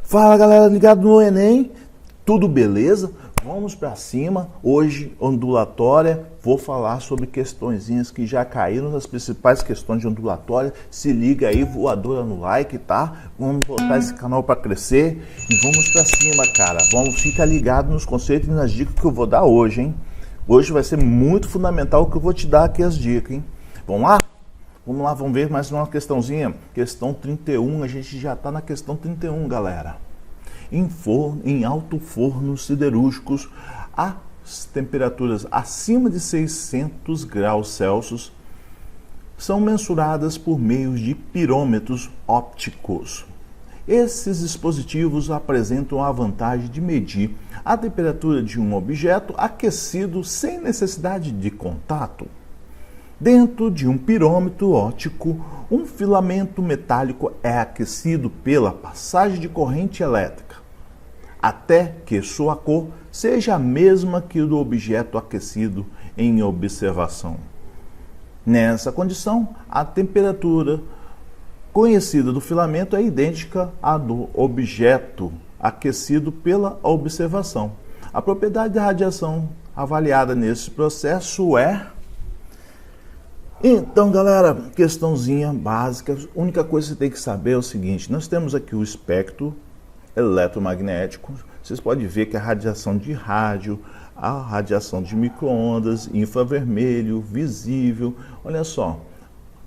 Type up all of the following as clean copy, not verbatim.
Fala galera, ligado no Enem, tudo beleza? Vamos para cima, hoje ondulatória, vou falar sobre questõezinhas que já caíram nas principais questões de ondulatória. Se liga aí, voadora no like, tá? Vamos botar esse canal para crescer e vamos para cima, cara. Vamos ficar ligado nos conceitos e nas dicas que eu vou dar hoje, hein? Hoje vai ser muito fundamental o que eu vou te dar aqui as dicas, hein? Vamos lá? Vamos lá, vamos ver mais uma questãozinha. Questão 31, a gente já está na questão 31, galera. Em alto fornos siderúrgicos, as temperaturas acima de 600 graus Celsius são mensuradas por meio de pirômetros ópticos. Esses dispositivos apresentam a vantagem de medir a temperatura de um objeto aquecido sem necessidade de contato. Dentro de um pirômetro óptico, um filamento metálico é aquecido pela passagem de corrente elétrica, até que sua cor seja a mesma que do objeto aquecido em observação. Nessa condição, a temperatura conhecida do filamento é idêntica à do objeto aquecido pela observação. A propriedade da radiação avaliada nesse processo é... Então, galera, questãozinha básica, a única coisa que você tem que saber é o seguinte: nós temos aqui o espectro eletromagnético. Vocês podem ver que a radiação de rádio, a radiação de micro-ondas, infravermelho, visível, olha só,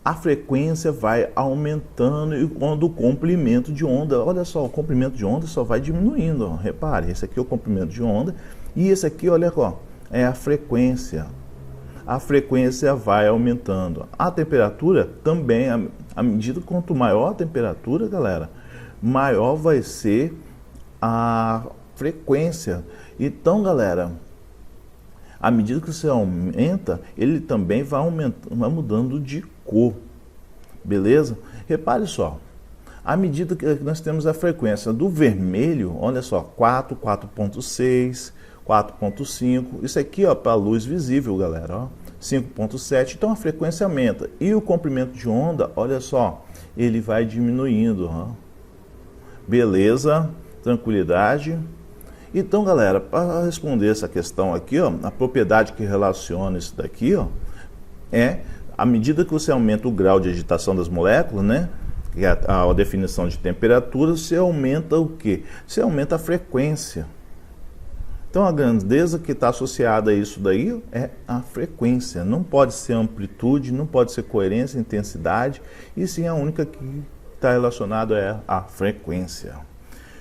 a frequência vai aumentando e quando o comprimento de onda, olha só, o comprimento de onda só vai diminuindo, ó. Repare, esse aqui é o comprimento de onda e esse aqui, olha só, é a frequência. A frequência vai aumentando. A temperatura também, à medida quanto maior a temperatura, galera, maior vai ser a frequência. Então, galera, à medida que você aumenta, ele também vai mudando de cor. Beleza? Repare só. À medida que nós temos a frequência do vermelho, olha só, 4, 4.6, 4.5, isso aqui ó, para a luz visível, galera, ó, 5.7, então a frequência aumenta. E o comprimento de onda, olha só, ele vai diminuindo, ó. Beleza, tranquilidade. Então, galera, para responder essa questão aqui, ó, a propriedade que relaciona isso daqui, ó, é, à medida que você aumenta o grau de agitação das moléculas, né, que é a definição de temperatura, você aumenta o quê? Você aumenta a frequência. Então, a grandeza que está associada a isso daí é a frequência. Não pode ser amplitude, não pode ser coerência, intensidade, e sim a única que está relacionada é a frequência.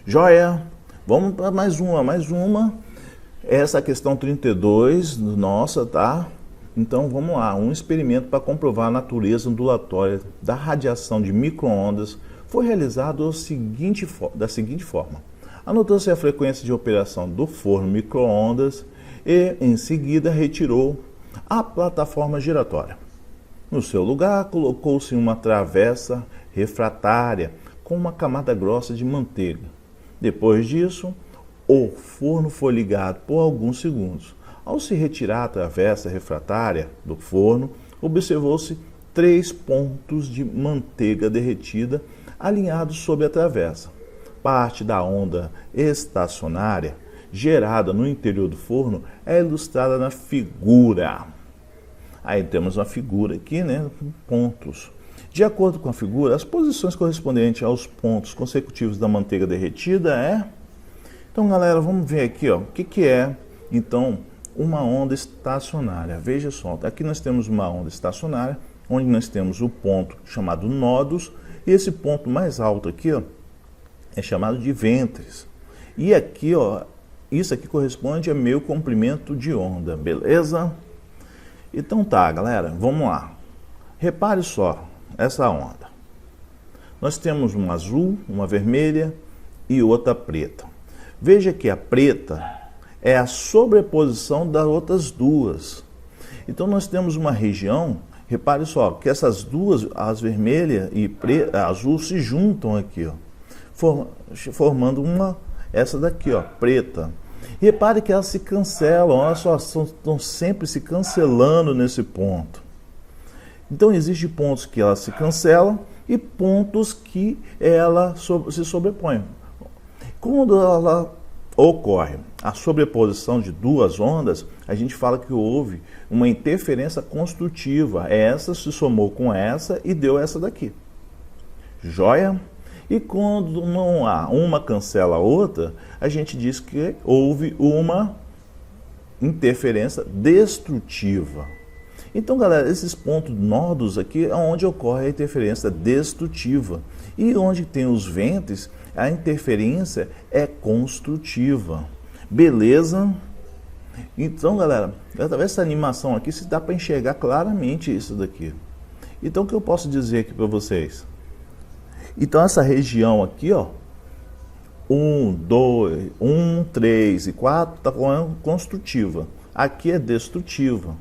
Joia? Vamos para mais uma. Essa questão 32, nossa, tá? Então, vamos lá. Um experimento para comprovar a natureza ondulatória da radiação de micro-ondas foi realizado da seguinte forma. Anotou-se a frequência de operação do forno micro-ondas e, em seguida, retirou a plataforma giratória. No seu lugar, colocou-se uma travessa refratária com uma camada grossa de manteiga. Depois disso, o forno foi ligado por alguns segundos. Ao se retirar a travessa refratária do forno, observou-se 3 pontos de manteiga derretida alinhados sobre a travessa. Parte da onda estacionária gerada no interior do forno é ilustrada na figura. Aí temos uma figura aqui, né, com pontos. De acordo com a figura, as posições correspondentes aos pontos consecutivos da manteiga derretida é... Então, galera, vamos ver aqui, ó, o que é, então, uma onda estacionária. Veja só, aqui nós temos uma onda estacionária, onde nós temos o ponto chamado nódulos, e esse ponto mais alto aqui, ó, é chamado de ventres. E aqui, ó, isso aqui corresponde a meio comprimento de onda, beleza? Então tá, galera, vamos lá. Repare só essa onda. Nós temos uma azul, uma vermelha e outra preta. Veja que a preta é a sobreposição das outras duas. Então nós temos uma região, repare só, que essas duas, as vermelha e a azul, se juntam aqui, ó, formando essa daqui, ó, preta. Repare que elas se cancelam, olha só, estão sempre se cancelando nesse ponto. Então existem pontos que elas se cancelam e pontos que ela se sobrepõem. Quando ela ocorre a sobreposição de duas ondas, a gente fala que houve uma interferência construtiva. Essa se somou com essa e deu essa daqui. Joia? E quando não há uma cancela a outra, a gente diz que houve uma interferência destrutiva. Então, galera, esses pontos nodos aqui é onde ocorre a interferência destrutiva. E onde tem os ventres, a interferência é construtiva. Beleza? Então, galera, através dessa animação aqui, se dá para enxergar claramente isso daqui. Então, o que eu posso dizer aqui para vocês? Então, essa região aqui, ó, 1, 2, 1, 3 e 4, está falando construtiva. Aqui é destrutiva.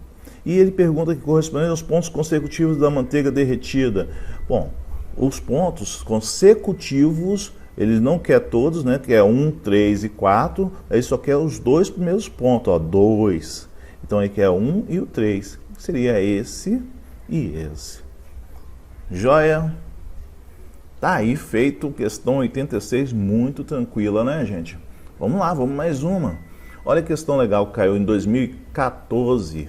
E ele pergunta que correspondem aos pontos consecutivos da manteiga derretida. Bom, os pontos consecutivos, ele não quer todos, né? Que é 1, 3 e 4. Ele só quer os dois primeiros pontos, ó, 2. Então ele quer 1 e o 3. Seria esse e esse. Joia? Tá aí feito, questão 86, muito tranquila, né, gente? Vamos lá, vamos mais uma. Olha a questão legal que caiu em 2014.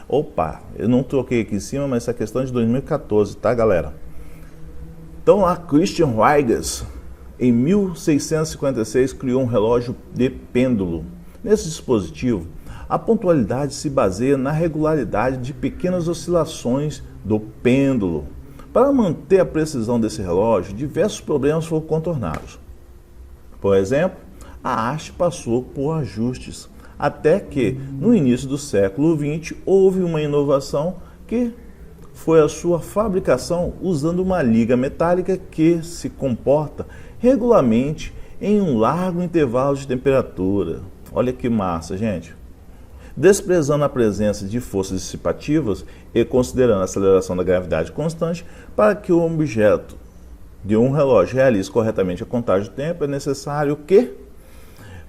Opa, eu não troquei aqui em cima, mas essa questão é de 2014, tá, galera? Então, lá, Christian Huygens, em 1656, criou um relógio de pêndulo. Nesse dispositivo, a pontualidade se baseia na regularidade de pequenas oscilações do pêndulo. Para manter a precisão desse relógio, diversos problemas foram contornados. Por exemplo, a haste passou por ajustes, até que, no início do século XX, houve uma inovação que foi a sua fabricação usando uma liga metálica que se comporta regularmente em um largo intervalo de temperatura. Olha que massa, gente! Desprezando a presença de forças dissipativas e considerando a aceleração da gravidade constante, para que o objeto de um relógio realize corretamente a contagem do tempo, é necessário que...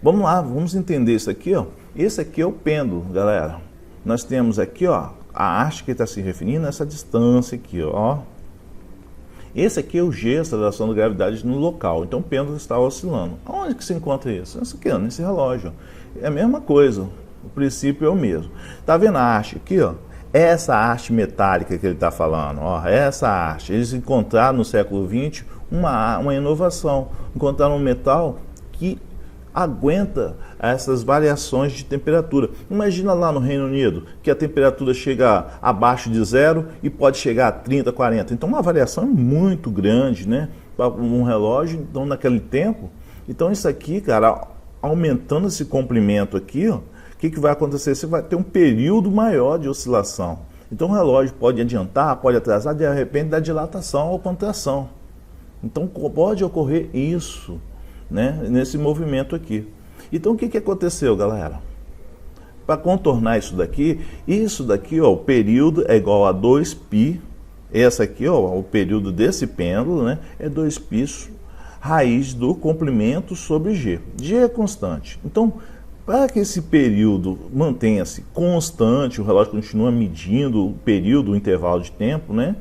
Vamos lá, vamos entender isso aqui, ó. Esse aqui é o pêndulo, galera. Nós temos aqui, ó, a haste que está se referindo a essa distância aqui, ó. Esse aqui é o G, a aceleração da gravidade no local. Então o pêndulo está oscilando. Onde que se encontra isso? Isso aqui, ó, nesse relógio. É a mesma coisa. O princípio é o mesmo. Tá vendo a haste aqui, ó? Essa haste metálica que ele está falando, ó, essa haste. Eles encontraram no século XX uma inovação. Encontraram um metal que aguenta essas variações de temperatura. Imagina lá no Reino Unido, que a temperatura chega abaixo de zero e pode chegar a 30, 40. Então uma variação muito grande, né? Para um relógio, então naquele tempo. Então isso aqui, cara, aumentando esse comprimento aqui, ó, o que vai acontecer? Você vai ter um período maior de oscilação. Então o relógio pode adiantar, pode atrasar, de repente da dilatação ou contração. Então pode ocorrer isso, né, nesse movimento aqui. Então o que aconteceu, galera? Para contornar isso daqui, ó, o período é igual a 2π, essa aqui, ó, o período desse pêndulo, né, é 2π raiz do comprimento sobre G. G é constante. Então, para que esse período mantenha-se constante, o relógio continua medindo o período, o intervalo de tempo, né,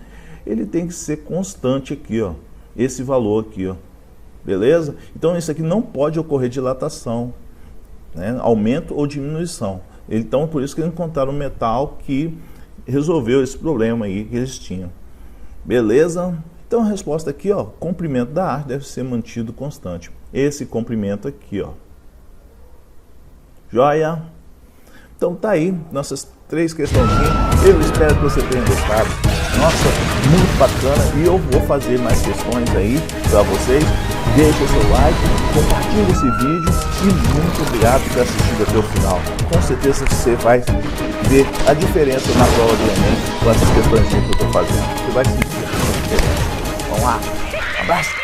ele tem que ser constante aqui, ó, esse valor aqui, ó. Beleza? Então isso aqui não pode ocorrer dilatação, né? Aumento ou diminuição. Então por isso que eles encontraram um metal que resolveu esse problema aí que eles tinham. Beleza? Então a resposta aqui, ó, comprimento da haste deve ser mantido constante. Esse comprimento aqui, ó. Joia? Então tá aí nossas 3 questõezinhas. Eu espero que você tenha gostado. Nossa, muito bacana. E eu vou fazer mais questões aí para vocês. Deixa o seu like, compartilhe esse vídeo e muito obrigado por ter assistido até o final. Com certeza você vai ver a diferença na prova do Enem com essas questões que eu estou fazendo. Você vai sentir a diferença. Vamos lá. Um abraço.